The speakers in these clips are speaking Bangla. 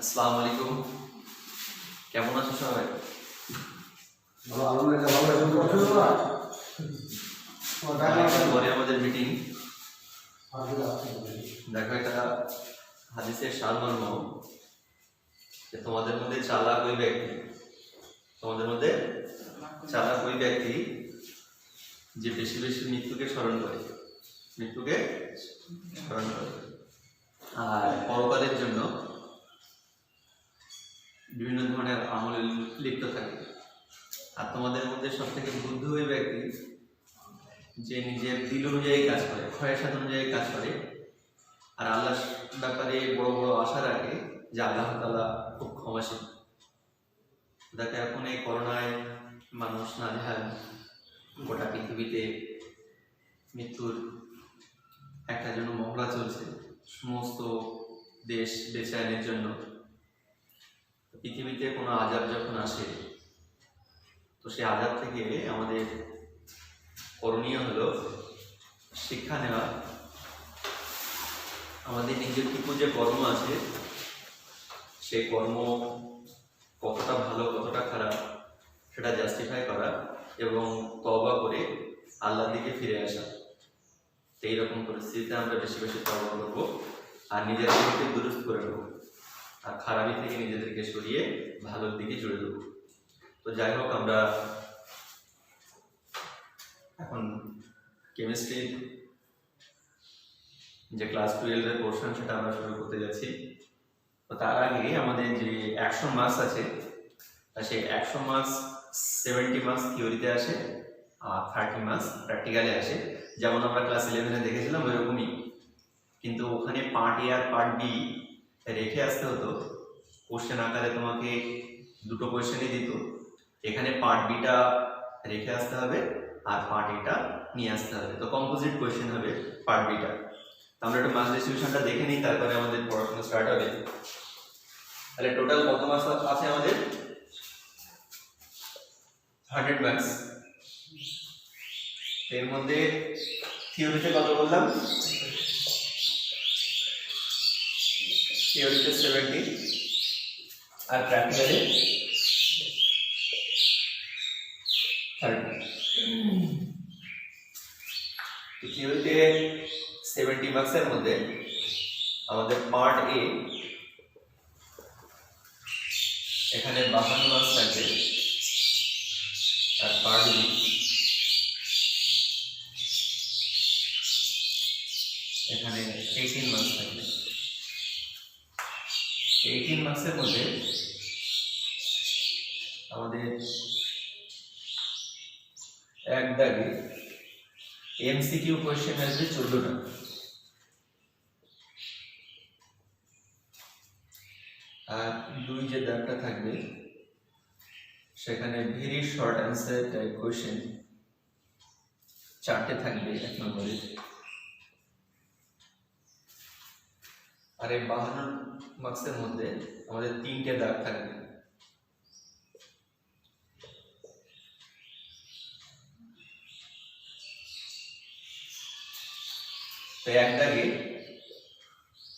আসসালামু আলাইকুম, কেমন আছো সবাই? পরে আমাদের মিটিং। দেখো, এটা হাদিসের সারমর্ম যে তোমাদের মধ্যে চালাক ওই ব্যক্তি যে বেশি বেশি মৃত্যুকে স্মরণ করে আর পরকালের জন্য বিভিন্ন ধরনের আমলে লিপ্ত থাকে। আর তোমাদের মধ্যে সব থেকে বুদ্ধি ওই ব্যক্তি যে নিজের দিল অনুযায়ী কাজ করে, খয়েসাত অনুযায়ী কাজ করে, আর আল্লাহর ব্যাপারে বড় বড় আশা রাখে যে আল্লাহ তাআলা খুব ক্ষমাশীল। দেখো, এখন এই করোনায় মানুষ নাজেহাল, গোটা পৃথিবীতে মৃত্যুর একটা যেন মহড়া চলছে সমস্ত দেশ বেচায়নের জন্য। পৃথিবীতে কোনো আযাব যখন আসে, তো সেই আযাব থেকে আমাদের করণীয় হলো শিক্ষা নেওয়া। আমাদের নিজের কিছু যে কর্ম আছে, সেই কর্ম কতটা ভালো কতটা খারাপ সেটা জাস্টিফাই করা এবং তওবা করে আল্লাহর দিকে ফিরে আসা। এইরকম পরিস্থিতিতে আমরা বেশি বেশি তওবা করবো আর নিজেদেরকে দুরুস্ত করে নেবো, আর খারাপি থেকে নিজেদেরকে সরিয়ে ভালোর দিকে জুড়ে দেবো। তো যাই হোক, আমরা এখন কেমিস্ট্রির যে ক্লাস 12-এর পোর্শন সেটা আমরা শুরু করতে যাচ্ছি। তো তার আগে আমাদের যে 100 মার্কস আছে, সেই 100 মার্কস 70 মার্কস থিওরিতে আসে আর 30 মার্কস প্র্যাকটিক্যালে আসে। যেমন আমরা ক্লাস 11-এ দেখেছিলাম ওইরকমই, কিন্তু ওখানে পার্ট এ আর পার্ট বি রেখে আসতে হতো। কোশ্চেন আকারে তোমাকে দুটো কোশ্চেনই দিত, এখানে পার্ট বিটা রেখে আসতে হবে আর পার্ট এটা নিয়ে আসতে হবে। তো কম্পোজিট কোশ্চেন হবে পার্ট বিটা। আমরা একটু মার্কস ডিস্ট্রিবিউশনটা দেখে নিই, তারপরে আমাদের পড়াশোনা স্টার্ট হবে। তাহলে টোটাল কত মার্কস আছে আমাদের? 100 মার্কস। এর মধ্যে থিওরিতে কত বললাম? থিওরিতে 70 আর প্র্যাকটিক্যালে 30। থিওরিতে 70 মার্কসের মধ্যে আমাদের পার্ট এ এখানে 52 মার্কস থাকবে, আর পার্ট বি এখানে 18 মার্কস থাকবে। 18 মার্কসের মধ্যে আমাদের এক দাগে এমসিকিউ কোশ্চেন আসবে 14টা, আর দুই যে দাগটা থাকবে সেখানে very short answer type question 4টে থাকবে 1 নম্বরে। আর এই 52 মার্কসের মধ্যে আমাদের 3টে দাগ থাকবে। তো এক দাগে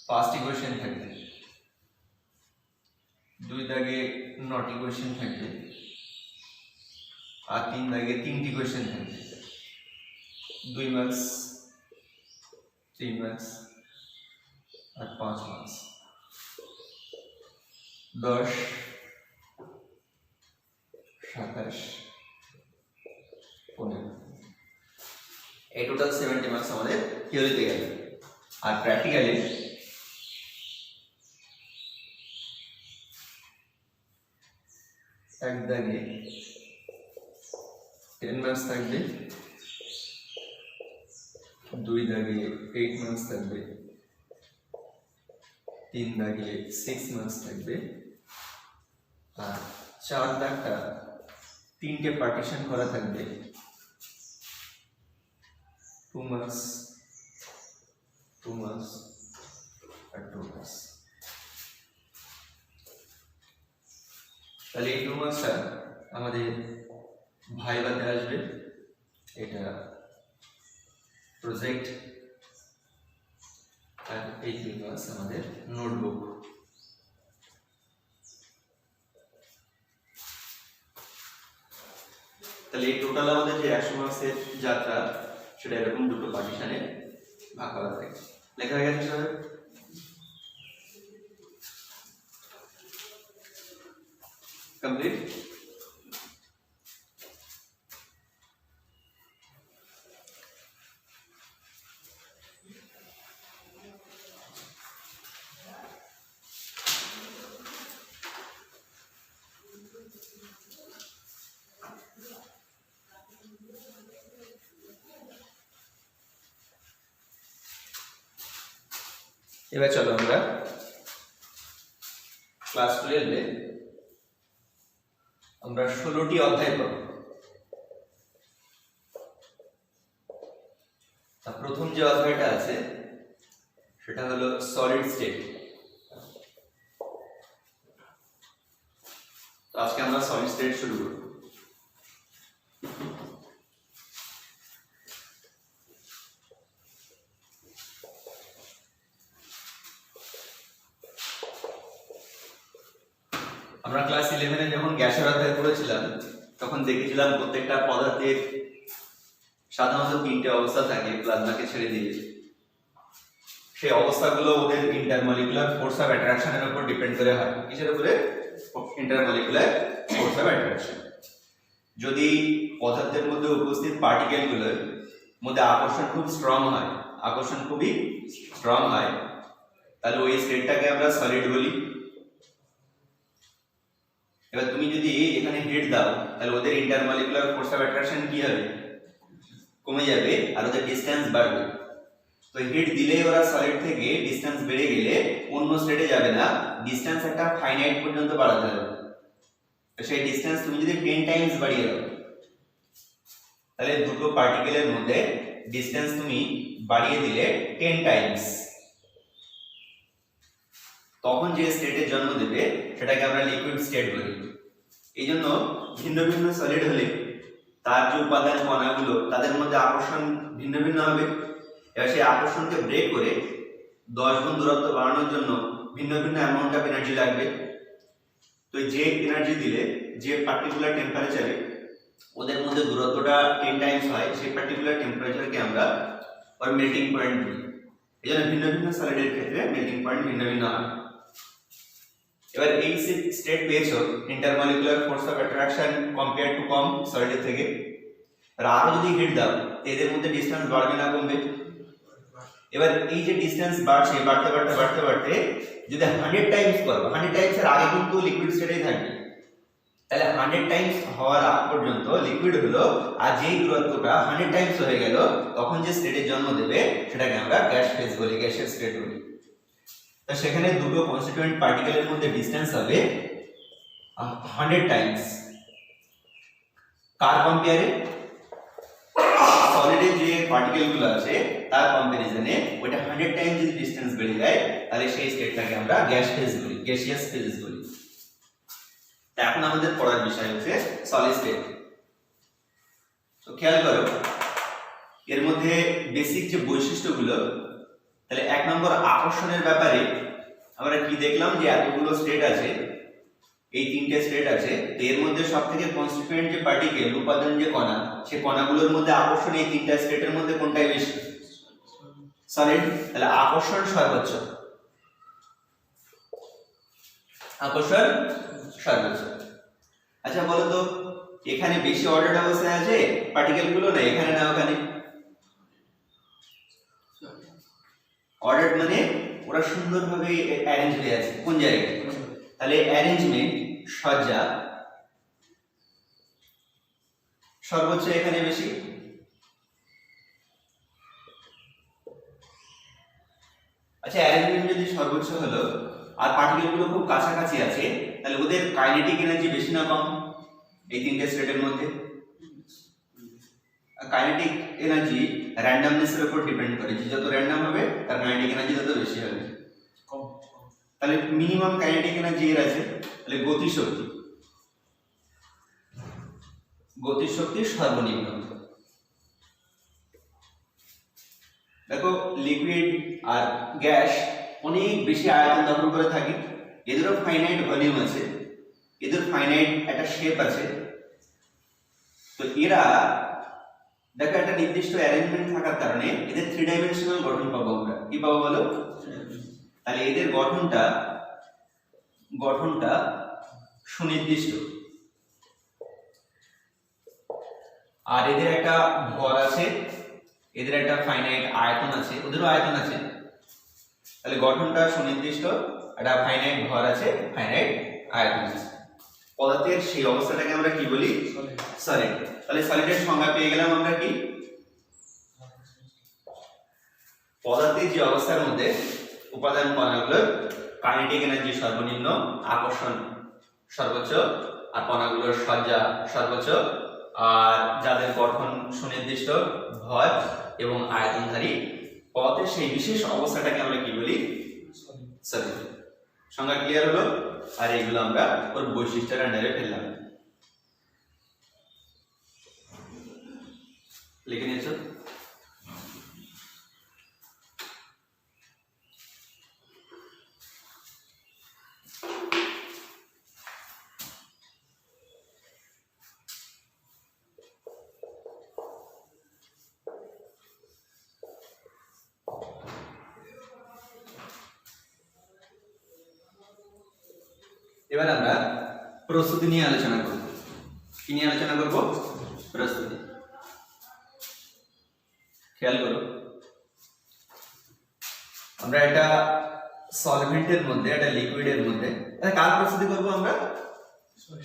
5টি কোশ্চেন থাকবে, দুই দাগে 9টি কোশ্চেন থাকবে, আর 3 দাগে 3টি কোশ্চেন থাকবে। 2 মার্কস, 3 মার্কস আর 5 মার্কস। 10, 27, 15। এই টোটাল 70 মার্কস আমাদের থিওরিতে গেল। আর প্র্যাকটিক্যালি এক দাগে 10 মার্কস থাকবে, দুই দাগে 8 মার্কস থাকবে, 3 দাগে 6 মার্কস থাকবে, আর 4 দাগটা 3টে পার্টিশন করা থাকবে, 2 মার্কস, 2 মার্কস আর 2 মার্কস। তাহলে এই 2 মার্কসটা আমাদের ভাইভাতে আসবে। এটা প্রজেক্ট, আর এই 2 মার্কস আমাদের নোটবুক। তাহলে এই টোটাল আমাদের যে 100 মাসের যাত্রা সেটা এরকম দুটো পার্টিশনে ভাগ করা থাকে। লেখা হয়ে গেছে সবাই? কমপ্লিট। এবার চলো আমরা ক্লাস 12-এ আমরা 16টি অধ্যায় পড়ব। প্রথম যে অধ্যায়টা আছে সেটা হলো সলিড স্টেট। তো আজকে আমরা সলিড স্টেট শুরু করব। আমরা ক্লাস 11-এ যখন গ্যাসের অধ্যায় পড়েছিলাম তখন দেখেছিলাম প্রত্যেকটা পদার্থের সাধারণত 3টে অবস্থা থাকে প্লাজমাকে ছেড়ে দিয়ে। সেই অবস্থাগুলো ওদের ইন্টারমলিকুলার ফোর্স অফ অ্যাট্রাকশনের উপর ডিপেন্ড করে হয়। কিসের উপরে? Intermolecular force of attraction. যদি পদার্থের মধ্যে উপস্থিত পার্টিকেলগুলোর মধ্যে আকর্ষণ খুব স্ট্রং হয়, আকর্ষণ খুবই স্ট্রং হয়, তাহলে ওই স্টেটটাকে আমরা সলিড বলি। এবার তুমি যদি এখানে হিট দাও তাহলে ওদের ইন্টারমলিকুলার ফোর্স অফ অ্যাট্রাকশন কি হবে? কমে যাবে আর ওদের ডিসটেন্স বাড়বে। তো হিট দিলেই ওরা সলিড থেকে ডিসটেন্স বেড়ে গেলে অন্য স্টেটে যাবে না, ডিসটেন্স একটা ফাইনাইট পর্যন্ত বাড়াতে হবে। তো সেই ডিসটেন্স তুমি যদি 10 টাইমস বাড়িয়ে দাও তাহলে দুটো পার্টিকেলের মধ্যে ডিসটেন্স তুমি বাড়িয়ে দিলে 10 টাইমস, তখন যে স্টেটের জন্ম দেবে সেটাকে আমরা লিকুইড স্টেট বলি। এই জন্য ভিন্ন ভিন্ন সলিড হলে তার যে উপাদান কণাগুলো তাদের মধ্যে আকর্ষণ ভিন্ন ভিন্ন হবে। এবার সেই আকর্ষণকে ব্রেক করে 10 গুণ দূরত্ব বাড়ানোর জন্য ভিন্ন ভিন্ন অ্যামাউন্ট অফ এনার্জি লাগবে। তো যে এনার্জি দিলে যে পার্টিকুলার টেম্পারেচারে ওদের মধ্যে দূরত্বটা 10 টাইমস হয় সেই পার্টিকুলার টেম্পারেচারকে আমরা ওর মেল্টিং পয়েন্ট বলি। এই জন্য ভিন্ন ভিন্ন সলিডের ক্ষেত্রে মেল্টিং পয়েন্ট ভিন্ন ভিন্ন হয়। এবার এই স্টেট পেয়েছো intermolecular force of attraction compare to কম সলিডের থেকে। আর আরো যদি হিট দাও এদের মধ্যে ডিসটেন্স বাড়বে না কমবে? এবার এই যে ডিসটেন্স বাড়ছে বাড়তে বাড়তে বাড়তে বাড়তে যদি 100 টাইমস করো, 100 টাইমস এর আগে কিন্তু লিকুইড স্টেটেই থাকবে, তাহলে 100 টাইমস হওয়ার আগ পর্যন্ত লিকুইড হলো। আর যেই দূরত্বটা 100 টাইমস হয়ে গেল তখন যে স্টেটের জন্ম দেবে সেটাকে আমরা গ্যাস ফেজ বলি, গ্যাসিয়াস স্টেট বলি। তো সেখানে দুটো কনস্টিটিউয়েন্ট পার্টিকেলের মধ্যে ডিসটেন্স হবে 100 টাইমস। কার কম্পেয়ারে? সলিডে যে পার্টিকেলগুলো আছে তার কম্পারিজনে ওটা 100 টাইমস যদি ডিসটেন্স বেড়ে যায় তাহলে সেই স্টেটটাকে আমরা গ্যাস ফেজ বলি, গ্যাসিয়াস ফেজ বলি। এখন আমাদের পড়ার বিষয় হচ্ছে সলিড স্টেট। তো খেয়াল করো এর মধ্যে বেসিক যে বৈশিষ্ট্যগুলো, তাহলে 1 নম্বর আকর্ষণের ব্যাপারে আমরা কি দেখলাম যে এতগুলো স্টেট আছে, এই 3টে স্টেট আছে। তো এর মধ্যে সবথেকে কনস্টিটিউয়েন্ট যে পার্টিকেল উপাদান যে কণা, সেই কণাগুলোর মধ্যে আকর্ষণ এই 3টা স্টেটের মধ্যে কোনটাই বেশি? সলিড। তাহলে আকর্ষণ সর্বোচ্চ, আকর্ষণ সর্বোচ্চ। আচ্ছা বলো তো এখানে বেশি অর্ডার অবস্থায় আছে পার্টিকেল গুলো না এখানে না ওখানে? অর্ডার মানে ওরা সুন্দরভাবে অ্যারেঞ্জ হয়ে আছে কোন জায়গায়? তাহলে অ্যারেঞ্জমেন্ট, সজ্জা সর্বোচ্চ এখানে বেশি। আচ্ছা অ্যারেঞ্জমেন্ট যদি সর্বোচ্চ হলো আর পার্টিকেল গুলো খুব কাছাকাছি আছে তাহলে ওদের কাইনেটিক এনার্জি বেশি না কম? এই 3টে স্টেটের মধ্যে কাইনেটিক এনার্জি র্যান্ডমনেসের উপর ডিপেন্ড করে, যে যত র্যান্ডম হবে তার কাইনেটিক এনার্জি তত বেশি হবে। তাহলে মিনিমাম কাইনেটিক এনার্জি এর আছে, তাহলে গতিশক্তি, গতিশক্তি সর্বনিম্ন। দেখো লিকুইড আর গ্যাস অনেক বেশি আয়তন দখল করে থাকে, এদেরও ফাইনাইট ভলিউম আছে, এদের ফাইনাইট একটা শেপ আছে। তো এরা দেখো একটা নির্দিষ্ট অ্যারেঞ্জমেন্ট থাকার কারণে এদের 3 ডাইমেনশনাল গঠন পাবো আমরা। কি পাবো বলো? তাহলে এদের গঠনটা সুনির্দিষ্ট, আর এদের একটা ভর আছে, এদের একটা ফাইনাইট আয়তন আছে, ওদেরও আয়তন আছে। তাহলে গঠনটা সুনির্দিষ্ট, একটা ফাইনাইট ভর আছে, ফাইনাইট আয়তন আছে। পদার্থের সেই অবস্থাটাকে আমরা কি বলি? সলিড। তাহলে সলিডের সংজ্ঞা পেয়ে গেলাম আমরা কি? পদার্থের যে অবস্থার মধ্যে উপাদান কণাগুলোর কাইনেটিক এনার্জি সর্বনিম্ন, আকর্ষণ সর্বোচ্চ, আর কণাগুলোর সজ্জা সর্বোচ্চ, আর যাদের গঠন সুনির্দিষ্ট, ভর এবং আয়তনধারী পদার্থের সেই বিশেষ অবস্থাটাকে আমরা কি বলি? সলিড। সংজ্ঞা ক্লিয়ার হলো? আর এইগুলো আমরা ওর বৈশিষ্ট্যের আন্ডারে ফেললাম। লিখে নিয়েছো? এবার আমরা প্রস্তুতি নিয়ে আলোচনা করব। কি নিয়ে আলোচনা করব? প্রস্তুতি। খেয়াল করো, আমরা একটা সলভেন্টের মধ্যে, একটা লিকুইডের মধ্যে কার প্রস্তুতি করব? আমরা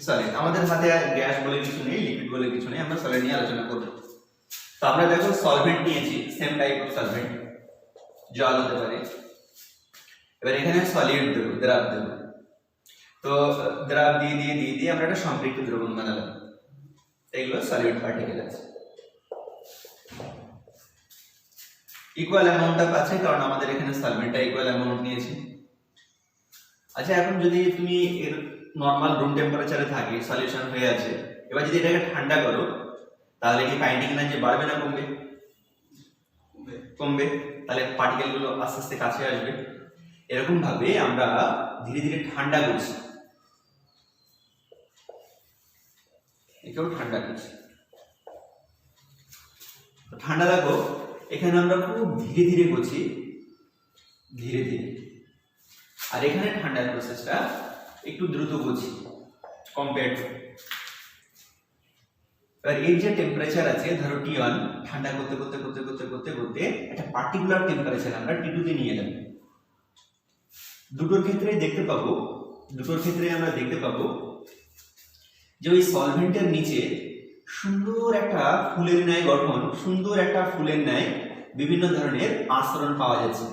সলিড। আমাদের হাতে গ্যাস বলে কিছু নেই, লিকুইড বলে কিছু নেই, আমরা সলিড নিয়ে আলোচনা করব। তো আমরা দেখো সলভেন্ট নিয়েছি, সেম টাইপ অফ সলভেন্ট, জল হতে পারে। এবার এখানে সলিড দেব, দ্রাব দেব। তো দ্রাব দিয়ে আমরা একটা সম্পৃক্ত দ্রবণ বানালাম। এগুলো সলিড পার্টিকেল আছে। ইকুয়াল অ্যামাউন্ট অফ আছে, কারণ আমাদের এখানে সলভেন্টটা ইকুয়াল অ্যামাউন্ট নিয়েছি। আচ্ছা, এখন যদি তুমি এর নরমাল রুম টেম্পারেচারে থাকে, সলিউশন হয়ে আছে, এবার যদি এটাকে ঠান্ডা করো, তাহলে কি কাইনেটিক এনার্জি বাড়বে না কমবে? কমবে। তাহলে পার্টিকেলগুলো আস্তে আস্তে কাছে আসবে। এরকম ভাবে আমরা ধীরে ধীরে ঠান্ডা করছি, একেও ঠান্ডা করছি। ঠান্ডা লাগো, এখানে আমরা খুব ধীরে ধীরে করছি, ধীরে ধীরে। আর এখানে ঠান্ডার প্রসেসটা একটু দ্রুত করছি কম্পেয়ার টু। এবার এই যে টেম্পারেচার আছে, ধরো T1, ঠান্ডা করতে করতে করতে করতে করতে করতে একটা পার্টিকুলার টেম্পারেচার আমরা T2 তে নিয়ে এলাম। দুটোর ক্ষেত্রে আমরা দেখতে পাবো যে ওই সলভেন্টের নিচে সুন্দর একটা ফুলের ন্যায় গঠন, সুন্দর একটা ফুলের ন্যায় বিভিন্ন ধরনের আস্তরণ পাওয়া যাচ্ছে।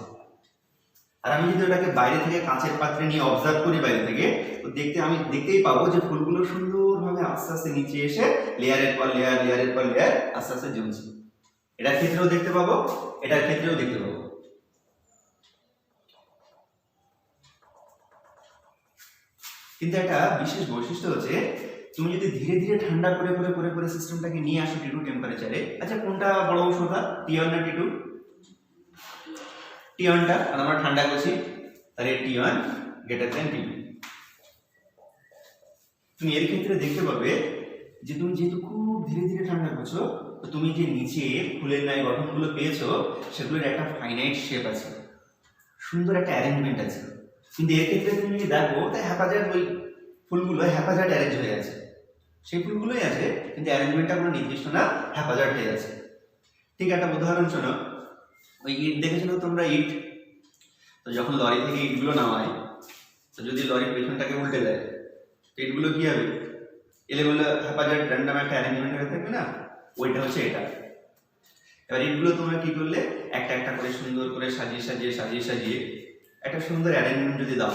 আর আমি যদি ওটাকে বাইরে থেকে কাঁচের পাত্রে নিয়ে অবজার্ভ করি বাইরে থেকে, তো আমি দেখতেই পাবো যে ফুলগুলো সুন্দরভাবে আস্তে আস্তে নিচে এসে লেয়ারের পর লেয়ার আস্তে আস্তে জমছে। এটার ক্ষেত্রেও দেখতে পাবো, এটার ক্ষেত্রেও দেখতে পাবো। কিন্তু একটা বিশেষ বৈশিষ্ট্য হচ্ছে, তুমি যদি ধীরে ধীরে ঠান্ডা করে সিস্টেমটাকে নিয়ে আসো T2 টেম্পারেচারে, আচ্ছা কোনটা বড় অংশটা, T1 না T2? T1টা, আর আমরা ঠান্ডা করছি, তাহলে T1 গ্রেটার দ্যান T2। তুমি এর ক্ষেত্রে দেখতে পাবে যে তুমি যেহেতু খুব ধীরে ধীরে ঠান্ডা করছো, তো তুমি যে নিচে ফুলের ন্যায় গঠনগুলো পেয়েছো, সেগুলোর একটা ফাইনাইট শেপ আছে, সুন্দর একটা অ্যারেঞ্জমেন্ট আছে। কিন্তু এর ক্ষেত্রে তুমি যদি দেখো, তাই হ্যাপাজার্ড, ওই ফুলগুলো হ্যাপাজার্ড অ্যারেঞ্জ হয়ে আছে, সেই ফুলগুলোই আছে, কিন্তু অ্যারেঞ্জমেন্টটা কোনো নির্দিষ্ট না, হ্যাপাজার্ড হয়ে আছে। ঠিক একটা উদাহরণ শোনো, ওই ইট দেখেছো তোমরা, ইট, তো যখন লরি থেকে ইটগুলো নামায়, তো যদি লরির পেছনটাকে উল্টে দেয়, ইটগুলো কি হবে? এলেগুলো হ্যাপাজার্ড র্যান্ডম একটা অ্যারেঞ্জমেন্ট হয়ে থাকবে না, ওইটা হচ্ছে এটা। এবার ইটগুলো তোমরা কি করলে, একটা একটা করে সুন্দর করে সাজিয়ে একটা সুন্দর অ্যারেঞ্জমেন্ট যদি দাও,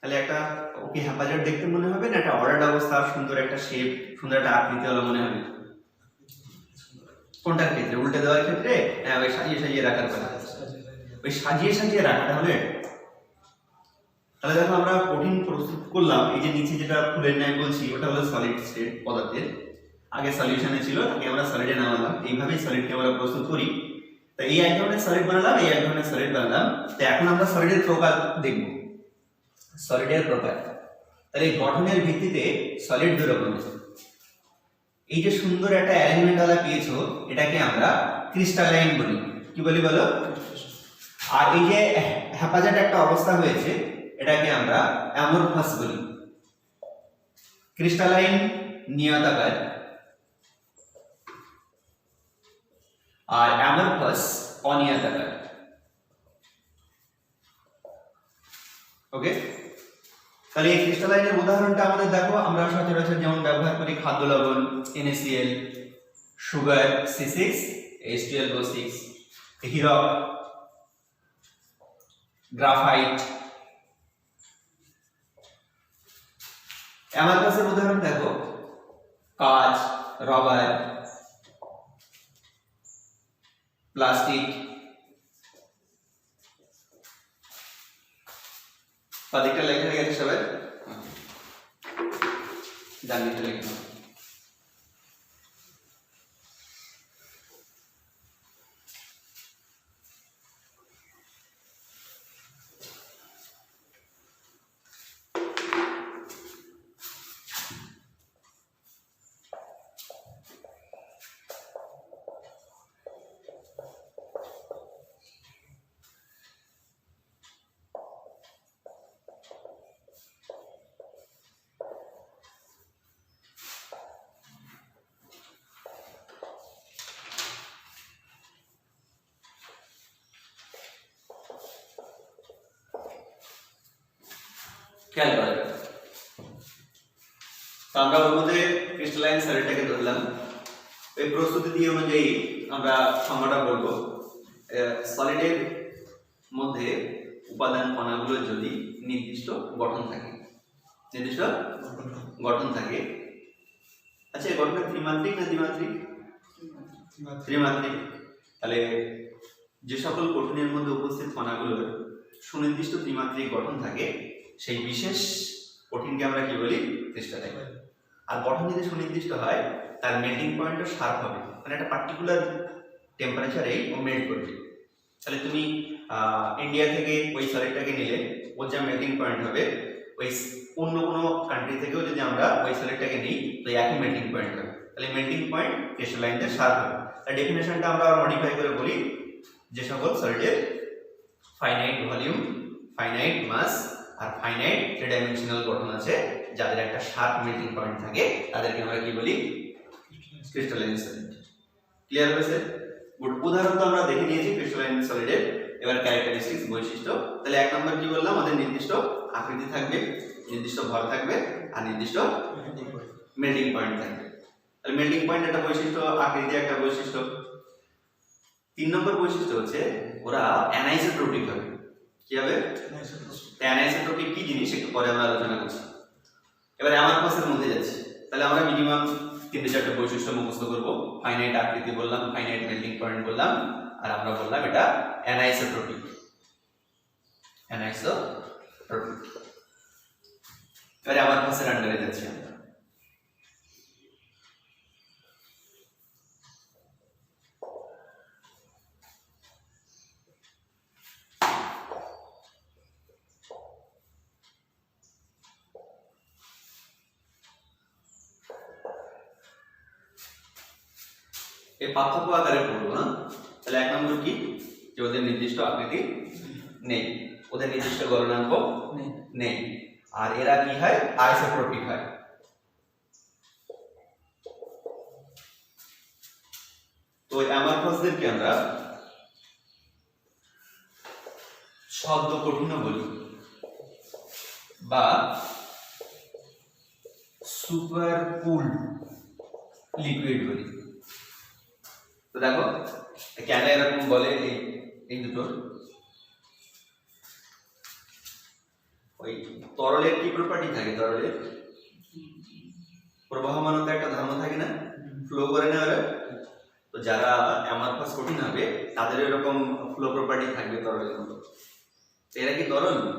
তাহলে একটা ওকে হ্যাপাজার্ড দেখতে মনে হবে না, একটা অর্ডার্ড অবস্থা, সুন্দর একটা শেপ, সুন্দর একটা আকৃতি হলো মনে হবে? কোনটার ক্ষেত্রে? উল্টে দেওয়ার ক্ষেত্রে? হ্যাঁ, ওই সাজিয়ে রাখার কথা, ওই সাজিয়ে রাখাটা হলে। তাহলে দেখো আমরা কঠিন প্রস্তুত করলাম, এই যে নিচে যেটা ফুলের ন্যায় বলছি, ওটা হলো সলিড স্টেট পদার্থের, আগে সলিউশনে ছিল, তাকে আমরা সলিডে নামালাম। এইভাবেই সলিডকে আমরা প্রস্তুত করি। তো এই এক ধরনের সলিড বানালাম, এই এক ধরনের সলিড বানালাম। তো এখন আমরা সলিডের প্রকার দেখব, সলিডের প্রকার। তাহলে গঠনের ভিত্তিতে সলিড দুই রকমের, এই যে সুন্দর একটা অ্যারেঞ্জমেন্ট वाला পেয়েছো এটাকে আমরা ক্রিস্টালাইন বলি। কি বলি বলো? আর এই যে হ্যাপাজার্ড একটা অবস্থা হয়েছে এটাকে আমরা অ্যামরফাস বলি। ক্রিস্টালাইন নিয়তাকার আর অ্যামরফাস অনিয়তাকার। ওকে, তাহলে এই ক্রিস্টালাইনের উদাহরণটা আমাদের দেখো, আমরা সচরাচর যেমন ব্যবহার করি খাদ্য লবণ NaCl, সুগার C6H12O6, হীরক, গ্রাফাইট। অ্যামালগাসের উদাহরণ দেখো কাঁচ, রবার, প্লাস্টিক। তাদেরটা লেখা হয়ে গেছে সবাই? জানিয়ে লেখা। খেয়াল করা যাবে। তো আমরা ওর মধ্যে ক্রিস্টালাইন সলিডটাকে ধরলাম। এই প্রস্তুতি দিয়ে অনুযায়ী আমরা সংজ্ঞাটা বলবো। সলিডের মধ্যে উপাদান কণাগুলো যদি নির্দিষ্ট গঠন থাকে, নির্দিষ্ট গঠন থাকে। আচ্ছা, এই গঠনটা ত্রিমাত্রিক না দ্বিমাত্রিক? ত্রিমাত্রিক। তাহলে যে সকল কঠিনের মধ্যে উপস্থিত কণাগুলোর সুনির্দিষ্ট ত্রিমাত্রিক গঠন থাকে সেই বিশেষ কঠিনকে আমরা কি বলি? ক্রিস্টালাইন। আর গঠন যদি সুনির্দিষ্ট হয় তার মেল্টিং পয়েন্টও শার্প হবে, মানে একটা পার্টিকুলার টেম্পারেচারে ও মেল্ট করবে। তাহলে তুমি ইন্ডিয়া থেকে ওই সলিডটাকে নিলে ওর যা মেল্টিং পয়েন্ট হবে, ওই অন্য কোনো কান্ট্রি থেকেও যদি আমরা ওই সলিডটাকে নিই তো একই মেল্টিং পয়েন্ট হবে। তাহলে মেল্টিং পয়েন্ট ক্রিস্টালাইনদের শার্প হবে। তার ডেফিনেশনটা আমরা মডিফাই করে বলি, যে সকল সলিডের ফাইনাইট ভলিউম, ফাইনাইট মাস আর ফাইনাইট থ্রি ডাইমেনশনাল গঠন আছে, যাদের একটা শার্প মেল্টিং পয়েন্ট থাকে, তাদেরকে আমরা কি বলি? Crystalline solid. ক্লিয়ার হয়েছে? গুড। উদাহরণ তো আমরা দেখে নিয়েছি ক্রিস্টালাইন সলিডের। এবার ক্যারেক্টারিস্টিক্স, বৈশিষ্ট্য। তাহলে এক নম্বর কি বললাম? আমাদের নির্দিষ্ট আকৃতি থাকবে, নির্দিষ্ট ভর থাকবে আর নির্দিষ্ট মেল্টিং পয়েন্ট থাকবে। তাহলে মেল্টিং পয়েন্ট একটা বৈশিষ্ট্য, আকৃতি একটা বৈশিষ্ট্য। 3 নম্বর বৈশিষ্ট্য হচ্ছে ওরা অ্যানাইসোট্রপিক হবে। কি হবে? অ্যানাইসোট্রপিক কি জিনিস একটু পরে আমরা আলোচনা করছি। এবারে অ্যামারফাসের মধ্যে যাচ্ছি। তাহলে আমরা মিনিমাম 3-4টা বৈশিষ্ট্য মুখস্থ করব। ফাইনাইট আকৃতি বললাম, ফাইনাইট মেল্টিং পয়েন্ট বললাম, আর আমরা বললাম এটা অ্যানাইসোট্রপিক। অ্যানাইসোট্রপিক। এবারে অ্যামারফাসের আন্ডারে যাচ্ছি আমরা। এই পার্থক্য আকারে পড়বো না। তাহলে এক নম্বর কি? যে ওদের নির্দিষ্ট আকৃতি নেই, ওদের নির্দিষ্ট গলনাঙ্ক নেই, আর এরা কি হয়? আইসোট্রপিক হয়। তো অ্যামারফাসদেরকে আমরা শব্দ কঠিন বলি বা সুপার কুলড লিকুইড বলি। তো দেখো কেন এরকম বলে এই দুটো? ওই তরলের কি প্রপার্টি থাকে? তরলের প্রবাহমানতার একটা ধর্ম থাকে না, ফ্লো করে না ওরা। তো যারা অ্যামারফাস কঠিন হবে তাদের এরকম ফ্লো প্রপার্টি থাকবে তরলের মতো। এরা কি তরল না?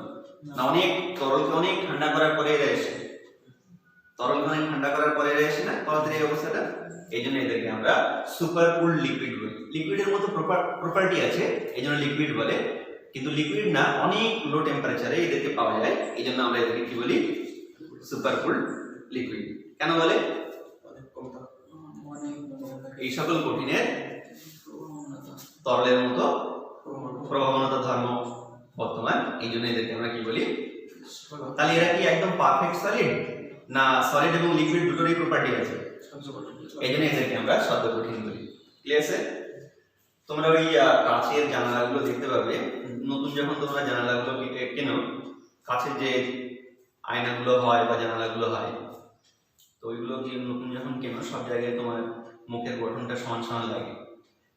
অনেক তরলকে অনেক ঠান্ডা করার পরে এরা এসে, তরলকে অনেক ঠান্ডা করার পরে এরা এসে না তরলের এই অবস্থাটা। এই জন্য এদেরকে আমরা সুপার কুলড লিকুইড বলি। লিকুইডের মতো প্রপার্টি আছে এই জন্য লিকুইড বলে, কিন্তু লিকুইড না, অনেক লো টেম্পারেচারে এদেরকে পাওয়া যায়, এই জন্য আমরা এদেরকে কি বলি? Super cooled liquid. কেন বলে? এই সকল কঠিনের তরলের মতো প্রবণতা ধর্ম বর্তমান, এই জন্য এদেরকে আমরা কি বলি। তাহলে এরা কি একদম পারফেক্ট সলিড, না সলিড এবং লিকুইড দুটোরই প্রপার্টি আছে, এই জন্য এদেরকে আমরা শব্দ কঠিন বলি। ক্লিয়ার আছে? তোমরা ওই কাচের জানালাগুলো দেখতে পাবে, নতুন যখন তোমরা জানালাগুলো কেনো, কাচের যে আয়নাগুলো হয় বা জানালাগুলো হয়, তো ওইগুলো যে নতুন যখন কেনো সব জায়গায় তোমার মুখের গঠনটা সমান সমান লাগে।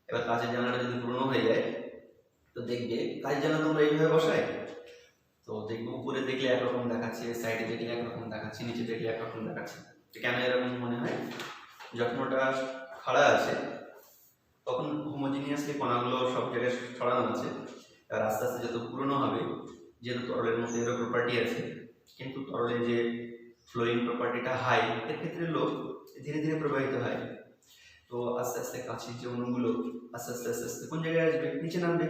এবার কাচের জানালাটা যদি পুরনো হয়ে যায় তো দেখবে কাচের জানালা তোমরা এইভাবে বসায়, তো দেখবে উপরে দেখলে একরকম দেখাচ্ছে, সাইডে দেখলে একরকম দেখাচ্ছে, নিচে দেখলে একরকম দেখাচ্ছে। কেন এরকম মনে হয়? যখন ওটা খাড়া আছে তখন হোমোজিনিয়াসলি কণাগুলো সব জায়গায় ছড়ানো আছে, আর আস্তে আস্তে যত পুরনো হবে, যেহেতু তরলের মধ্যে এরও প্রপার্টি আছে, কিন্তু তরলের যে ফ্লোয়িং প্রপার্টিটা হাই, এর ক্ষেত্রে লো, ধীরে ধীরে প্রবাহিত হয়। তো আস্তে আস্তে কাছের যে অণুগুলো আস্তে আস্তে আস্তে আস্তে কোন জায়গায় আসবে? নিচে নামবে।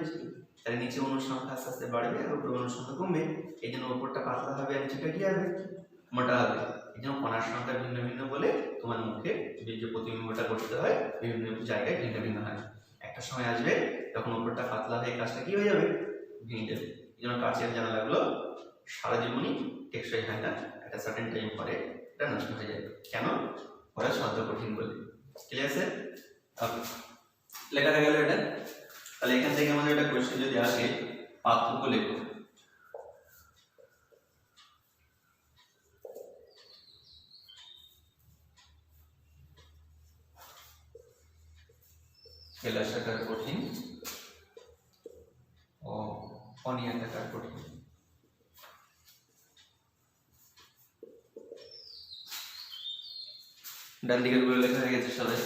তাহলে নিচে অণুর সংখ্যা আস্তে আস্তে বাড়বে আর উপরে অণুর সংখ্যা কমবে। এই জন্য উপরটা পাতলা হবে আর নিচেটা কি হবে? মোটা হবে। এই জন্য কণার সংখ্যা ভিন্ন ভিন্ন বলে তোমার মুখে যে প্রতিবিম্বটা করতে হয় বিভিন্ন জায়গায় ভিন্ন ভিন্ন হয়। একটা সময় আসবে যখন উপরটা পাতলা হয়ে কাজটা কি হয়ে যাবে? ভেঙে যাবে। এই জন্য কাচের জানালাগুলো সারা জীবনই টেকসই হয় না, একটা সার্টেন টাইম পরে এটা নষ্ট হয়ে যাবে। কেন? ওরা শব্দ কঠিন বলে। ক্লিয়ার আছে? লেখা গেল এটা। তাহলে এখান থেকে আমাদের একটা কোশ্চেন যদি আসে, পার্থক্য লেখো। কেলাসাকার কঠিন ও অনিয়তাকার কঠিন। ডান দিকের গুলো লেখা হয়ে গেছে সবাই?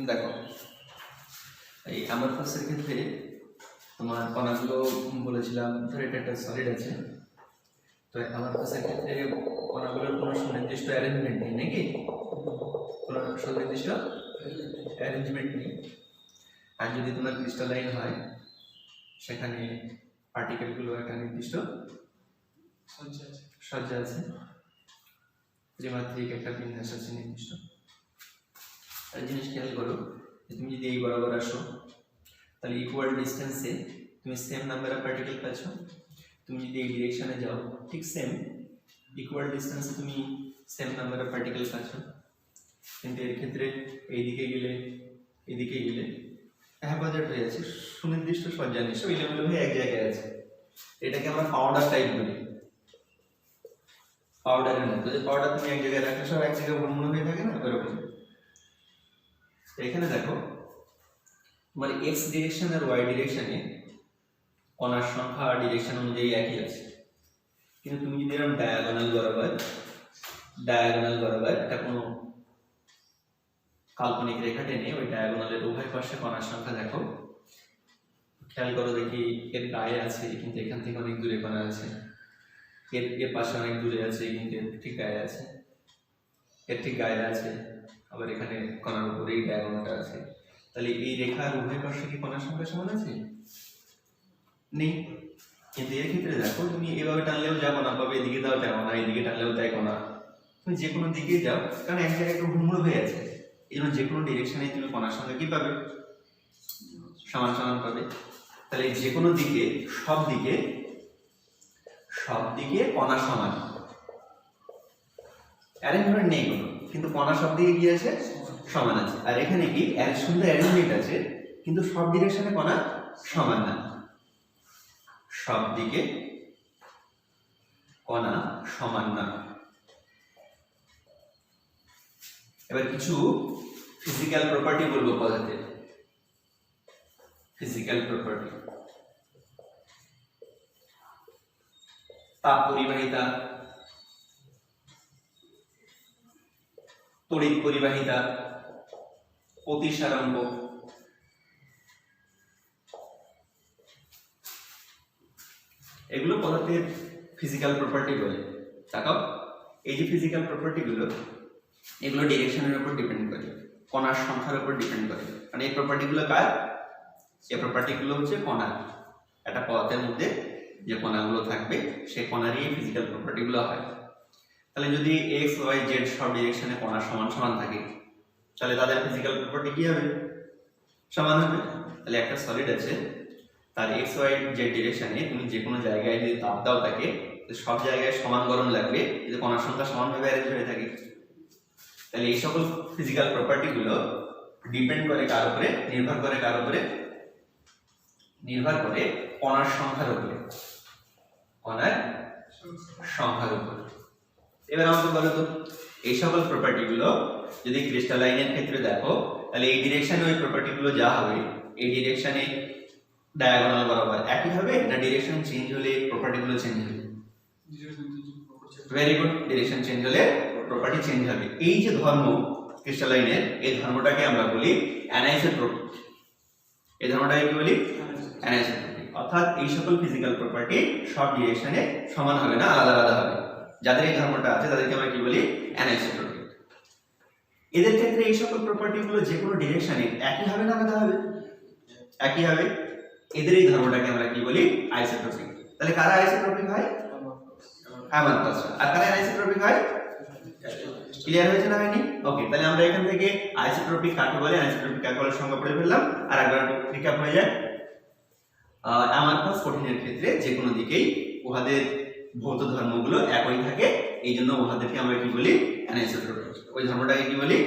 দেখো, এই অ্যামারফাসের ক্ষেত্রে তোমার কণাগুলো বলেছিলাম, ধর এটা একটা সলিড আছে, তো অ্যামারফাসের ক্ষেত্রে কণাগুলোর কোনো সুনির্দিষ্ট অ্যারেঞ্জমেন্ট নেই, নাকি? কোনো সুনির্দিষ্ট অ্যারেঞ্জমেন্ট নেই। আর যদি তোমার ক্রিস্টালাইন হয়, সেখানে পার্টিকেলগুলো একটা নির্দিষ্ট সজ্জা আছে, ত্রিমাত্রিক একটা বিন্যাস আছে নির্দিষ্ট। একটা জিনিস খেয়াল করো, তুমি যদি এই বরাবর আসো তাহলে ইকুয়াল ডিস্টেন্সে তুমি সেম নাম্বার অফ পার্টিকেল পাচ্ছ। তুমি যদি এই ডিরেকশনে যাও ঠিক সেম ইকুয়াল ডিস্টেন্সে তুমি সেম নাম্বার অফ পার্টিকেল পাচ্ছ। কিন্তু এর ক্ষেত্রে এইদিকে গেলে হ্যাপাজার্ড হয়ে আছে, সুনির্দিষ্ট সজ্জা নেই, সব এলোমেলো হয়ে এক জায়গায় আছে। এটাকে আমরা পাউডার টাইপ বলি। পাউডারের মতো, যে পাউডার তুমি এক জায়গায় রাখলে সব এক জায়গায় ঘুরমুড়ো হয়ে থাকে না, ওরকম। এখানে দেখো তোমার এক্স ডিরেকশন আর ওয়াই ডিরেকশনে কণার সংখ্যা ডিরেকশন অনুযায়ী একই আছে, কিন্তু তুমি যদি এরকম ডায়াগোনাল বরাবর এটা কোনো কাল্পনিক রেখা টেনে ওই ডায়াগোনালের উভয় পাশে কণার সংখ্যা দেখো, খেয়াল করো দেখি এর গায়ে আছে কিন্তু এখান থেকে অনেক দূরে কণা আছে, এর পাশে অনেক দূরে আছে কিন্তু এর ঠিক গায়ে আছে, এর ঠিক গায়ে আছে, আবার এখানে কণার উপরেই ডায়াগোনালটা আছে। তাহলে এই রেখার উভয় পাশে কি কণার সংখ্যা সমান আছে? নেই। কিন্তু এর ক্ষেত্রে দেখো তুমি এভাবে টানলেও যা কণা পাবে, এদিকে দাও যাও না, এদিকে টানলেও তাই কণা, তুমি যে কোনো দিকে যাও, কারণ এক জায়গায় একটু ঘুরমুড়ো হয়ে আছে, এই জন্য যে কোনো ডিরেকশনে তুমি কণার সংখ্যা কি পাবে? সমান সমান পাবে। তাহলে যে কোনো দিকে সব দিকে কণা সমান, অ্যারেঞ্জমেন্ট নেই কোনো, কিন্তু কণা সব দিকে কি আছে? সমান আছে। আর এখানে কি সুন্দর অ্যারেঞ্জমেন্ট আছে, কিন্তু সব ডিরেকশনে কণা সমান না, সব দিকে কণা সমান না। এবার কিছু ফিজিক্যাল প্রপার্টি বলবো পদার্থের। ফিজিক্যাল প্রপার্টি, তাপ পরিবাহিতা, তড়িৎ পরিবাহিতা, প্রতিসারাঙ্ক, এগুলো পদার্থের ফিজিক্যাল প্রপার্টি বলে। তাকাও, এই যে ফিজিক্যাল প্রপার্টি গুলো, এগুলো ডিরেকশনের উপর ডিপেন্ড করে, কণার সংখ্যার উপর ডিপেন্ড করে। মানে এই প্রপার্টি গুলো কার? এই প্রপার্টি গুলো হচ্ছে কণার। একটা পদার্থের মধ্যে যে কণাগুলো থাকবে সেই কণারই এই ফিজিক্যাল প্রপার্টি গুলো হয়। তাহলে যদি এক্স ওয়াই জেড সব ডিরেকশনে কণা সমান সমান থাকে, তাহলে তাদের ফিজিক্যাল প্রপার্টি কি হবে? সমান হবে। তাহলে একটা সলিড আছে, তার এক্স ওয়াই জেড ডিরেকশনে তুমি যে কোনো জায়গায় যদি তাপ দাও তাকে, সব জায়গায় সমান গরম লাগবে যদি কণার সংখ্যা সমানভাবে অ্যারেঞ্জ হয়ে থাকে। তাহলে এই সকল ফিজিক্যাল প্রপার্টি গুলো ডিপেন্ড করে কার উপরে? নির্ভর করে কার উপরে? নির্ভর করে কণার সংখ্যার উপরে, কণার সংখ্যার উপর। এবার আমাকে বলো তো, এই সকল প্রপার্টি গুলো যদি ক্রিস্টালাইনের ক্ষেত্রে দেখো, তাহলে এই ডিরেকশনে ওই প্রপার্টি গুলো যা হবে, এই ডিরেকশনে ডায়াগোনাল বরাবর একই হবে, না ডিরেকশন চেঞ্জ হলে প্রপার্টি গুলো চেঞ্জ হবে? ভেরি গুড, ডিরেকশন চেঞ্জ হলে প্রপার্টি চেঞ্জ হবে। এই যে ধর্ম ক্রিস্টালাইনের, এই ধর্মটাকে আমরা বলি অ্যানাইসোট্রপিক। এই ধর্মটাকে কি বলি? অ্যানাইসোট্রপিক। অর্থাৎ এই সকল ফিজিক্যাল প্রপার্টি সব ডিরেকশনে সমান হবে না, আলাদা আলাদা হবে। যাদের এই ধর্মটা আছে তাদেরকে আমরা কি বলি? অ্যানাইসোট্রপিক। এদের ক্ষেত্রে এই সকল প্রপার্টি গুলো যে কোনো ডিরেকশনে একই হবে না আলাদা হবে? একই হবে। এদের এই ধর্মটাকে আমরা কি বলি? আইসোট্রপিক। তাহলে কারা আইসোট্রপিক হয়? অ্যামারফাস। আর কারা অ্যানিসোট্রপিক হয়? ক্লিয়ার হয়েছে না হয়নি? ওকে, তাহলে আমরা এখান থেকে আইসোট্রপিক কাকে বলে, অ্যানিসোট্রপিক কাকে বলে সংজ্ঞা পড়ে ফেললাম। আর একবার রিক্যাপ হয়ে যায়। অ্যামারফাস কঠিনের ক্ষেত্রে যে কোনো দিকেই উহাদের ভৌত ধর্মগুলো একই থাকে, এই জন্য উহাদেরকে আমরা কি বলি? অ্যানিসোট্রপিক। ওই ধর্মটাকে কি বলি?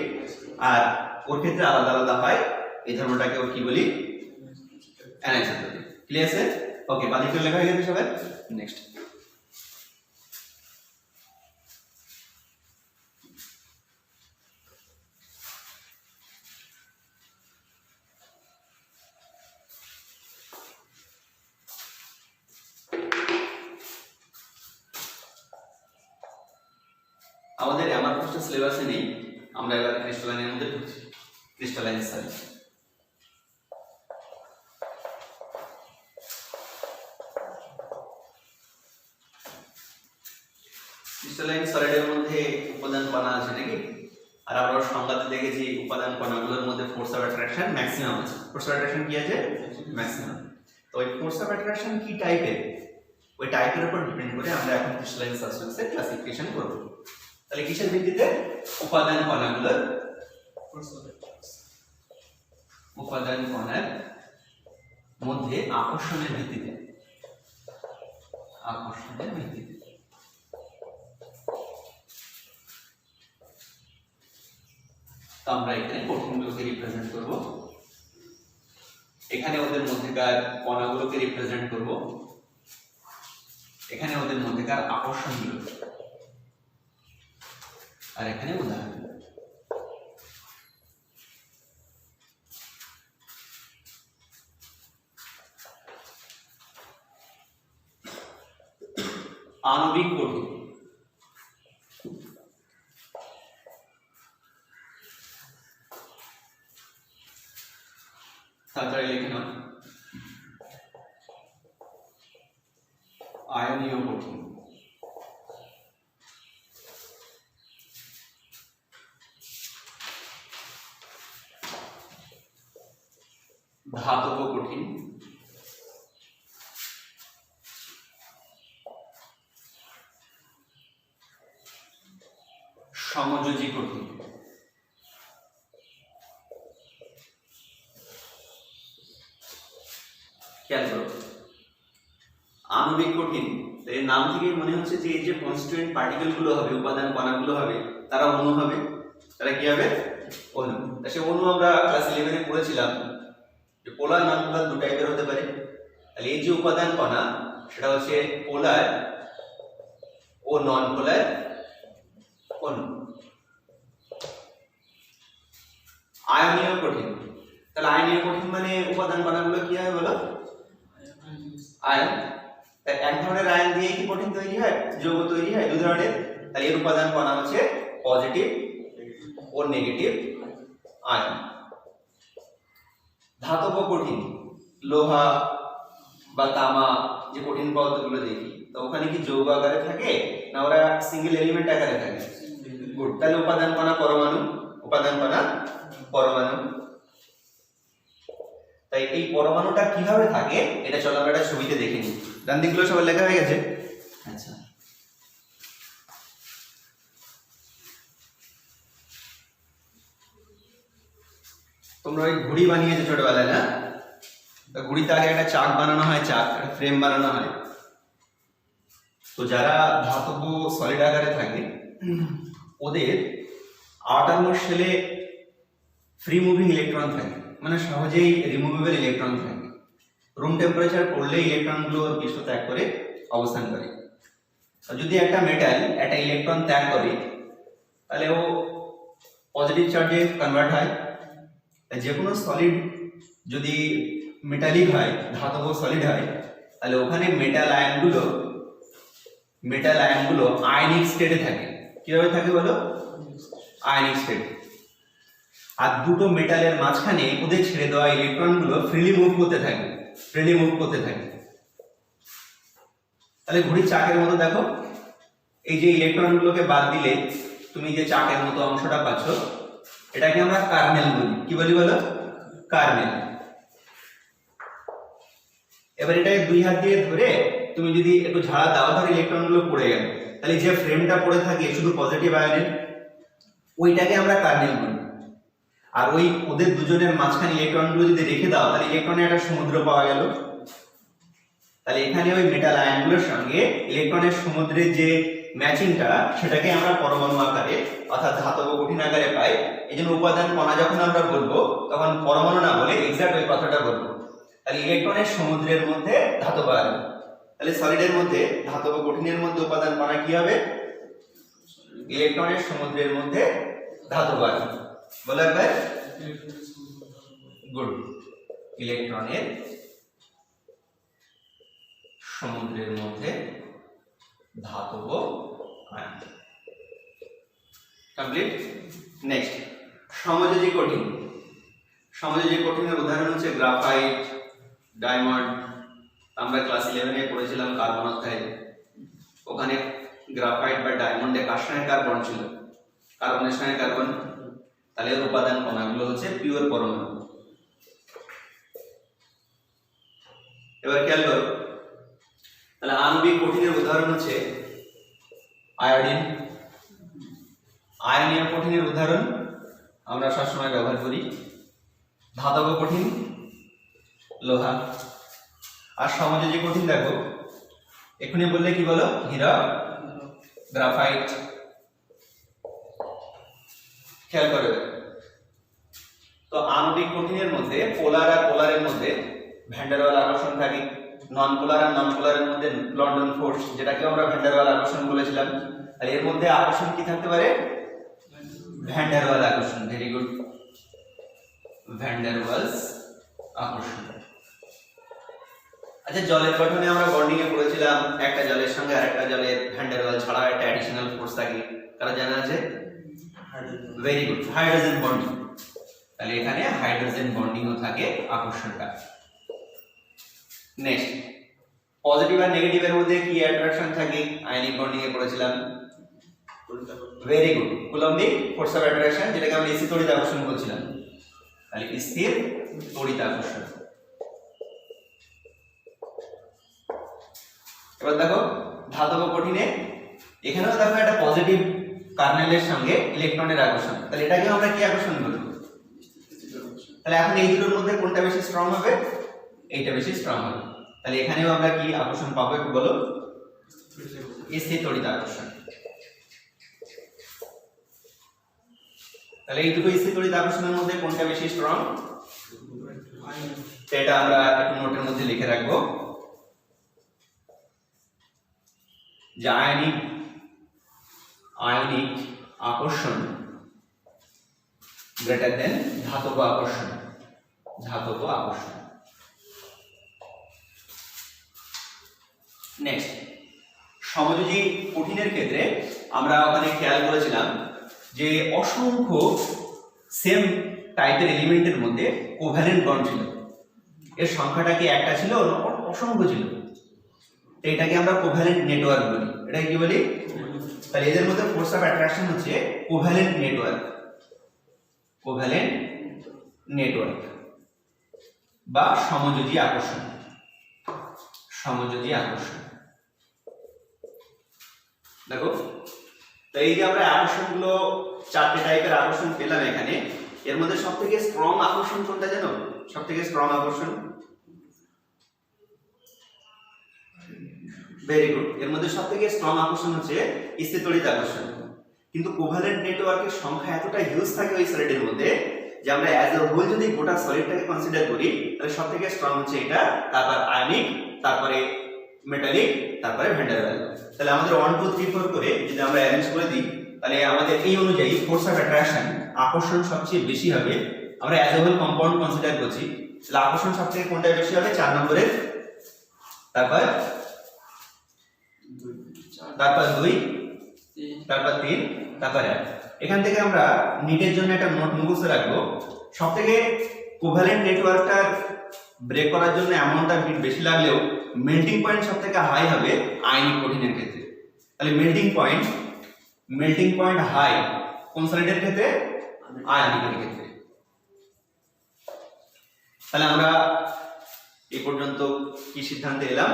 আর ওর ক্ষেত্রে আলাদা আলাদা হয়, এই ধর্মটাকে ওর কি বলি? অ্যানিসোট্রপিক। ক্লিয়ার আছে? ওকে, বাদিকে লেখা হয়ে গেছে সবাই? নেক্সট। আমাদের অ্যামারফাসটা সিলেবাসে নেই, আমরা এবার ক্রিস্টালাইনের মধ্যে ঢুকছি। Crystalline solid. ক্রিস্টালাইন সলিডের মধ্যে উপাদান কণা আছে নাকি? আর আমরা সংজ্ঞাতে দেখেছি উপাদান কণাগুলোর মধ্যে ফোর্স অফ অ্যাট্রাকশন ম্যাক্সিমাম আছে। ফোর্স অফ অ্যাট্রাকশন কি আছে? ম্যাক্সিমাম। তো ওই ফোর্স অফ অ্যাট্রাকশন কি টাইপের, ওই টাইপের উপর ডিপেন্ড করে আমরা এখন ক্রিস্টালাইন সাবস্টেন্সের ক্লাসিফিকেশন করব। তাহলে কিসের ভিত্তিতে? উপাদান কণাগুলোর, উপাদান কণার মধ্যে আকর্ষণের ভিত্তিতে, আকর্ষণের ভিত্তিতে। তো আমরা এখানে কঠিনগুলোকে রিপ্রেজেন্ট করব, এখানে ওদের মধ্যেকার কণাগুলোকে রিপ্রেজেন্ট করব, এখানে ওদের মধ্যেকার আকর্ষণগুলো, আর এখানে উদাহরণ। আণবিক কঠিন। তাড়াতাড়ি লিখে নাও। আয়নীয় কঠিন। ধাতব কঠিন। সমযোজী কঠিন। খেয়াল করো, আণবিক কঠিন এর নাম থেকে মনে হচ্ছে যে এই যে কনস্টিটিউয়েন্ট পার্টিকেল গুলো হবে, উপাদান কণাগুলো হবে, তারা অণু হবে। তারা কি হবে? অণু। সে অণু আমরা ক্লাস 11 এ পড়েছিলাম যে পোলার নাম্বার দু টাইপের হতে পারে। তাহলে এই যে উপাদান কণা, সেটা হচ্ছে পোলার ও নন পোলার অণু। আয়নীয় কঠিন, তাহলে আয়নীয় কঠিন মানে উপাদান কণাগুলো কি হয় বলো? আয়ন। তাই এক ধরনের আয়ন দিয়ে কি কঠিন তৈরি হয়, যৌগ তৈরি হয় দুই ধরনের। তাহলে এর উপাদান কণা হচ্ছে পজিটিভ ও নেগেটিভ আয়ন। ধাতব কঠিন, লোহা বা তামা যে কঠিন পদার্থগুলো দেখি, তো ওখানে কি যৌগ আকারে থাকে না ওরা সিঙ্গেল এলিমেন্ট আকারে থাকে? গুড। তাহলে উপাদান কণা পরমাণু, উপাদান কণা পরমাণু। তাই এই পরমাণুটা কিভাবে থাকে এটা চলো আমরা একটা ছবিতে দেখে নিই। ডান দিকগুলো সব লেখা হয়ে গেছে? আচ্ছা, তোমরা ওই ঘুড়ি বানিয়েছো ছোটবেলায় না? তো ঘুড়িতে আগে একটা চাক বানানো হয়, চাক একটা ফ্রেম বানানো হয়। তো যারা ধাতব সলিড আকারে থাকে ওদের আউটারমোস্ট শেলে ফ্রি মুভিং ইলেকট্রন থাকে, মানে সহজেই রিমুভেবল ইলেকট্রন থাকে। রুম টেম্পারেচার পড়লে ইলেকট্রনগুলো পৃষ্ঠ ত্যাগ করে অবস্থান করে। যদি একটা মেটাল একটা ইলেকট্রন ত্যাগ করে তাহলে ও পজিটিভ চার্জে কনভার্ট হয়। যে কোনো সলিড যদি মেটালিক হয়, ধাতব সলিড হয়, তাহলে ওখানে মেটাল আয়নগুলো আয়নিক স্টেটে থাকে। কিভাবে থাকে বলো? Ionic state. আর দুটো মেটালের মাঝখানে ওদের ছেড়ে দেওয়া ইলেকট্রনগুলো ফ্রিলি মুভ করতে থাকে। তাহলে ঘড়ির চাকের মতো দেখো, এই যে ইলেকট্রনগুলোকে বাদ দিলে তুমি যে চাকের মতো অংশটা পাচ্ছ, এটাকে আমরা কার্নেল বলি। কি বলি বলো? কার্নেল। এবার এটাকে দুই হাত দিয়ে ধরে তুমি যদি একটু ঝাড়া দাও, ধর ইলেকট্রনগুলো পড়ে গেল, তাহলে যে ফ্রেমটা পড়ে থাকে শুধু পজিটিভ আয়নের, ওইটাকে আমরা কার্নেল বলি। আর ওই ওদের দুজনের মাঝখানে ইলেকট্রনগুলো যদি রেখে দাও, তাহলে ইলেকট্রনের একটা সমুদ্র পাওয়া গেল। তাহলে এখানে ওই মেটাল আয়নগুলোর সঙ্গে ইলেকট্রনের সমুদ্রের যে ম্যাচিংটা, সেটাকে আমরা পরমাণু আকারে অর্থাৎ ধাতব কঠিন আকারে পাই। এই জন্য উপাদান কণা যখন আমরা বলবো তখন পরমাণু না বলে এক্সাক্ট ওই কথাটা বলবো। তাহলে ইলেকট্রনের সমুদ্রের মধ্যে ধাতব আয়ন। তাহলে সলিডের মধ্যে ধাতব কঠিনের মধ্যে উপাদান কণা কি হবে? ইলেকট্রনের সমুদ্রের মধ্যে ধাতব আয়ন। বলো একবার। গুড। ইলেকট্রনের সমুদ্রের মধ্যে ধাতব আয়ন। কমপ্লিট। নেক্সট, সমযোজী কঠিন। সমযোজী কঠিনের উদাহরণ হচ্ছে গ্রাফাইট, ডায়মন্ড। আমরা ক্লাস 11 এ পড়েছিলাম কার্বন অধ্যায়। ওখানে গ্রাফাইট বা ডায়মন্ডে কার সঙ্গে কার বন্ড ছিল? কার্বনের সঙ্গে কার্বন। তাহলে এর উপাদান কণাগুলো হচ্ছে পিওর পরমাণু। এবার খেয়াল করো, তাহলে আণবিক কঠিনের উদাহরণ হচ্ছে আয়োডিন। আয়নীয় কঠিনের উদাহরণ আমরা সবসময় ব্যবহার করি ধাতব কঠিন, লোহা। আর সমযোজী কঠিন দেখো, এখানে বললে কি বলো? হীরক, গ্রাফাইট। খেয়াল করে। তো আণবিক কঠিনের মধ্যে পোলার আর পোলারের মধ্যে ভ্যান ডার ওয়াল আকর্ষণ থাকে। নন পোলার আর নন পোলারের মধ্যে লন্ডন ফোর্স, যেটাকে আমরা ভ্যান ডার ওয়াল আকর্ষণ বলেছিলাম। আর এর মধ্যে আকর্ষণ কি থাকতে পারে? ভ্যান ডার ওয়াল আকর্ষণ। Very good, van der Waals আকর্ষণ। আচ্ছা, জলের গঠনে আমরা বন্ডিং এ পড়েছিলাম একটা জলের সঙ্গে আরেকটা জলের ভ্যান ডার ওয়াল ছাড়া একটা অ্যাডিশনাল ফোর্স থাকে। কারা জানা আছে? Very good, hydrogen bonding. তাহলে এখানে হাইড্রোজেন বন্ডিংও থাকে আকর্ষণটা। নেক্সট, পজিটিভ আর নেগেটিভ এর মধ্যে কি অ্যাট্রাকশন থাকে? আয়নিক বন্ডিং এ পড়েছিলাম। Very good, coulombic force of attraction, যেটাকে আমরা স্থির তড়িৎ আকর্ষণ বলছিলাম। তাহলে স্থির তড়িৎ আকর্ষণ। এবার দেখো ধাতব কঠিনে, এখানেও দেখো একটা পজিটিভ কার্নেলের সঙ্গে ইলেকট্রনের আকর্ষণ। তাহলে এটাকে আমরা কি আকর্ষণ বলবো? তাহলে এখন এই দুটোর মধ্যে কোনটা বেশি স্ট্রং হবে? এইটা বেশি স্ট্রং হবে। তাহলে এখানেও আমরা কি আকর্ষণ পাবো একটু বলো? স্থির তড়িৎ আকর্ষণ। তাহলে এই দুটো স্থির তড়িৎ আকর্ষণের মধ্যে কোনটা বেশি স্ট্রং? এটা আমরা একটু নোটের মধ্যে লিখে রাখবো। যে আয়নিক আকর্ষণ গ্রেটার দেন ধাতব আকর্ষণ। নেক্সট, সমযোজী কঠিনের ক্ষেত্রে আমরা ওখানে খেয়াল করেছিলাম যে অসংখ্য সেম টাইপের এলিমেন্টের মধ্যে কোভ্যালেন্ট বন্ড ছিল। এর সংখ্যাটা কি একটা ছিল, অসংখ্য ছিল। এটাকে আমরা কোভ্যালেন্ট নেটওয়ার্ক বলি। এটা কি বলি? তাহলে এদের মধ্যে ফোর্স অফ অ্যাট্রাকশন হচ্ছে কোভ্যালেন্ট নেটওয়ার্ক বা সমযোজী আকর্ষণ। দেখো, তো এই যে আমরা আকর্ষণগুলো 4টে টাইপের আকর্ষণ পেলাম এখানে, এর মধ্যে সবথেকে স্ট্রং আকর্ষণ কোনটা জানো? সবথেকে স্ট্রং আকর্ষণ, ভেরি গুড, এর মধ্যে সবথেকে স্ট্রং আকর্ষণ হচ্ছে স্থিতড়িত আকর্ষণ। কিন্তু কোভ্যালেন্ট নেটওয়ার্কের সংখ্যা এতটা হিউজ থাকে ওই সলিডের মধ্যে যে আমরা অ্যাজ এ হোল যদি গোটা সলিডটাকে কনসিডার করি তাহলে সবথেকে স্ট্রং হচ্ছে এটা, তারপর আয়নিক, তারপরে মেটালিক, তারপরে ভ্যান ডার ওয়াল। তাহলে আমাদের 1 2 3 4 করে যদি আমরা অ্যারেঞ্জ করে দিই তাহলে আমাদের এই অনুযায়ী ফোর্স অফ অ্যাট্রাকশন আকর্ষণ সবচেয়ে বেশি হবে। আমরা as a whole compound consider করছি, তাহলে আকর্ষণ সবথেকে কোনটা বেশি হবে? 4 নম্বরের, তারপর 2, তারপর 3, তারপর 1। এখান থেকে আমরা নিটের জন্য একটা নোট মুখস্থ রাখবো। সবথেকে কোভ্যালেন্ট নেটওয়ার্কটা ব্রেক করার জন্য অ্যামাউন্টটা বিট বেশি লাগলেও মেল্টিং পয়েন্ট সবথেকে হাই হবে আয়নিক কঠিনের ক্ষেত্রে। তাহলে মেল্টিং পয়েন্ট হাই কোন সলিডের ক্ষেত্রে? আয়নিকের ক্ষেত্রে। তাহলে আমরা এই পর্যন্ত কি সিদ্ধান্তে এলাম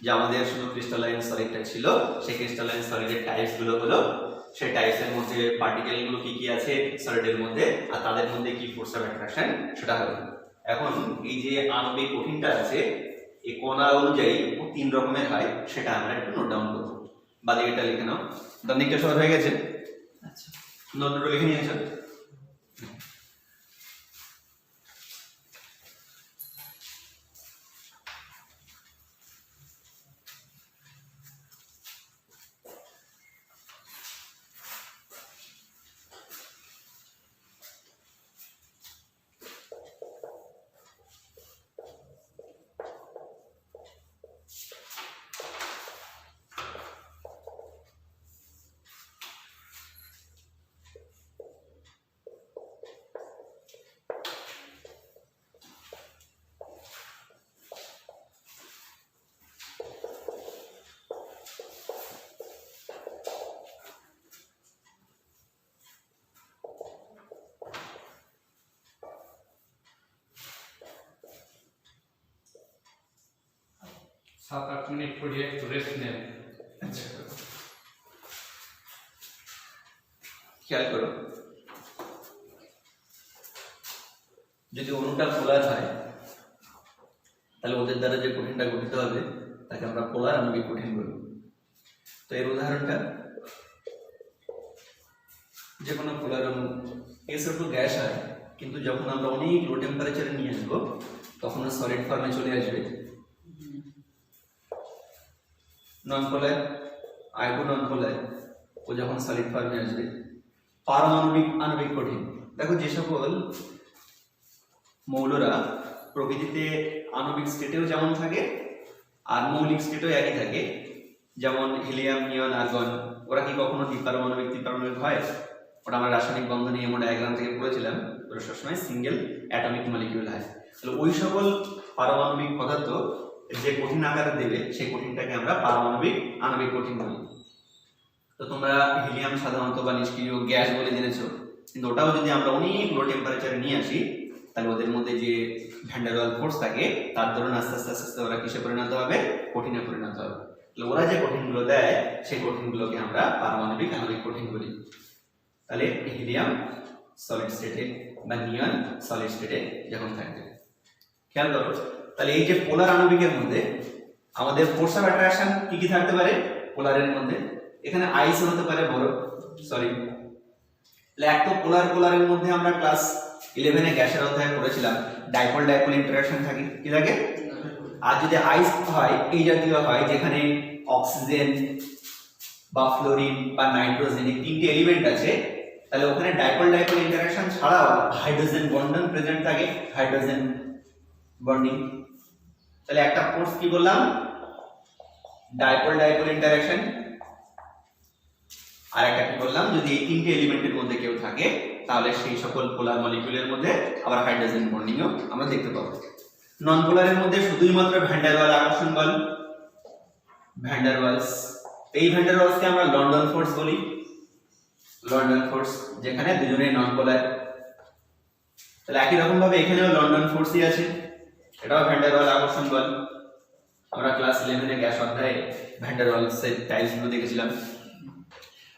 যে আমাদের শুধু ক্রিস্টালাইন সলিডটা ছিল, সেই ক্রিস্টালাইন সলিডের টাইপস গুলো হলো, সেই টাইপসের মধ্যে পার্টিকেল গুলো কি কি আছে সলিডের মধ্যে, আর তাদের মধ্যে কি ফোর্স অফ অ্যাট্রাকশন সেটা হলো। এখন এই যে আণবিক কঠিনটা আছে এই কণা অনুযায়ী ও 3 রকমের হয়, সেটা আমরা একটু নোট ডাউন করব। বাদে এটা লিখে নাও, দনিকটা সহজ হয়ে গেছে? আচ্ছা, নোটটা লিখে নিয়েছো? सात आठ मिनट पढ़िए तो रेस्ट नें। খেয়াল করো, যদি অণুটা পোলার হয় তাহলে ওদের দ্বারা যে কঠিনটা গঠিত হবে তাকে আমরা পোলার আণবিক কঠিন বলব। তো এর উদাহরণটা, যে কোনো পোলার অণু SO2 গ্যাস হয়, কিন্তু যখন আমরা অনেক লো টেম্পারেচারে নিয়ে আসবো তখন সলিড ফর্মে চলে আসবে। নন পোলার I2 নন পোলার ও যখন সলিড ফর্মে আসবে। পারমাণবিক আণবিক কঠিন, দেখো যে সকল মৌলরা প্রকৃতিতে আণবিক স্টেটেও যেমন থাকে আর মৌলিক স্টেটেও একই থাকে, যেমন হিলিয়াম, নিয়ন, আর্গন, ওরা কি কখনো দ্বিপারমাণবিক হয়? ওটা আমরা রাসায়নিক বন্ধন নিয়ম ডায়াগ্রাম থেকে পড়েছিলাম, ওরা সবসময় সিঙ্গেল অ্যাটমিক মলিকিউল হয়। তাহলে ওই সকল পারমাণবিক পদার্থ যে কঠিন আকারে দেবে সেই কঠিনটাকে আমরা পারমাণবিক আণবিক কঠিন বলি। তো তোমরা হিলিয়াম সাধারণত বা নিষ্ক্রিয় গ্যাস বলে জেনেছো, কিন্তু ওটাও যদি আমরা অনেক লো টেম্পারেচারে নিয়ে আসি তাহলে ওদের মধ্যে যে ভ্যান ডার ওয়াল ফোর্স থাকে তার দরুন আস্তে আস্তে ওরা কিসে পরিণত হবে? কঠিনে পরিণত হবে। তাহলে ওরা যে কঠিনগুলো দেয় সেই কঠিনগুলোকে আমরা পারমাণবিক আণবিক কঠিন বলি। তাহলে হিলিয়াম সলিড স্টেটে বা নিয়ন সলিড স্টেটে যখন থাকবে, খেয়াল করো। তাহলে এই যে পোলার আণবিকের মধ্যে আমাদের ফোর্স অফ অ্যাট্রাকশন কি কি থাকতে পারে? পোলারের মধ্যে এখানে আইস হতে পারে বড় সলিড। তাহলে এক তো পোলারের মধ্যে আমরা ক্লাস 11 এ গ্যাসের অধ্যায়ে পড়েছিলাম ডাইপোল ইন্টারঅ্যাকশন থাকে, কি থাকে? আর যদি আইস হয় এই জাতীয় হয় যেখানে অক্সিজেন বা ফ্লোরিন বা নাইট্রোজেন এই তিনটে এলিমেন্ট আছে, তাহলে ওখানে ডাইপোল ডাইপোল ইন্টারঅ্যাকশন ছাড়াও হাইড্রোজেন বন্ডন প্রেজেন্ট থাকে, হাইড্রোজেন বন্ডিং। তাহলে একটা ফোর্স কি বললাম, ডাইপোল ডাইপোল ইন্টারঅ্যাকশন, আর একটা কি বললাম, যদি এই তিনটে এলিমেন্টের মধ্যে কেউ থাকে তাহলে সেই সকল পোলার মলিকিউলের মধ্যে আবার হাইড্রোজেন বন্ডিংও আমরা দেখতে পাবো। নন পোলারের মধ্যে শুধুই মাত্র ভ্যান ডার ওয়াল আকর্ষণ বল, ভ্যান ডার ওয়ালস। এই ভ্যান ডার ওয়ালসকে আমরা লন্ডন ফোর্স বলি, লন্ডন ফোর্স, যেখানে দুজনেই নন পোলার। তাহলে একই রকম ভাবে এখানেও লন্ডন ফোর্সই আছে, এটাও ভ্যান ডার ওয়াল আকর্ষণ বল। আমরা ক্লাস 11 এ গ্যাস অধ্যায়ে ভ্যান ডার ওয়ালসের টাইপস গুলো দেখেছিলাম।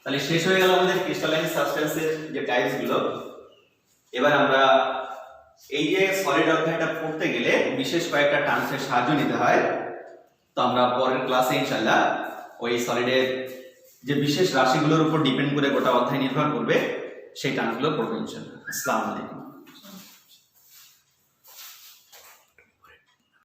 তাহলে শেষ হয়ে গেল আমাদের ক্রিস্টালাইন সাবস্টেন্সের যে টাইপস গুলো। এবার আমরা এই যে সলিড অধ্যায়টা পড়তে গেলে বিশেষ কয়েকটা টার্মসের সাহায্য নিতে হয়, তো আমরা পরের ক্লাসে ইনশাআল্লাহ ওই সলিডের যে বিশেষ রাশিগুলোর উপর ডিপেন্ড করে গোটা অধ্যায় নির্ভর করবে সেই টার্মগুলো পড়বো ইনশাআল্লাহ। আসসালামু আলাইকুম।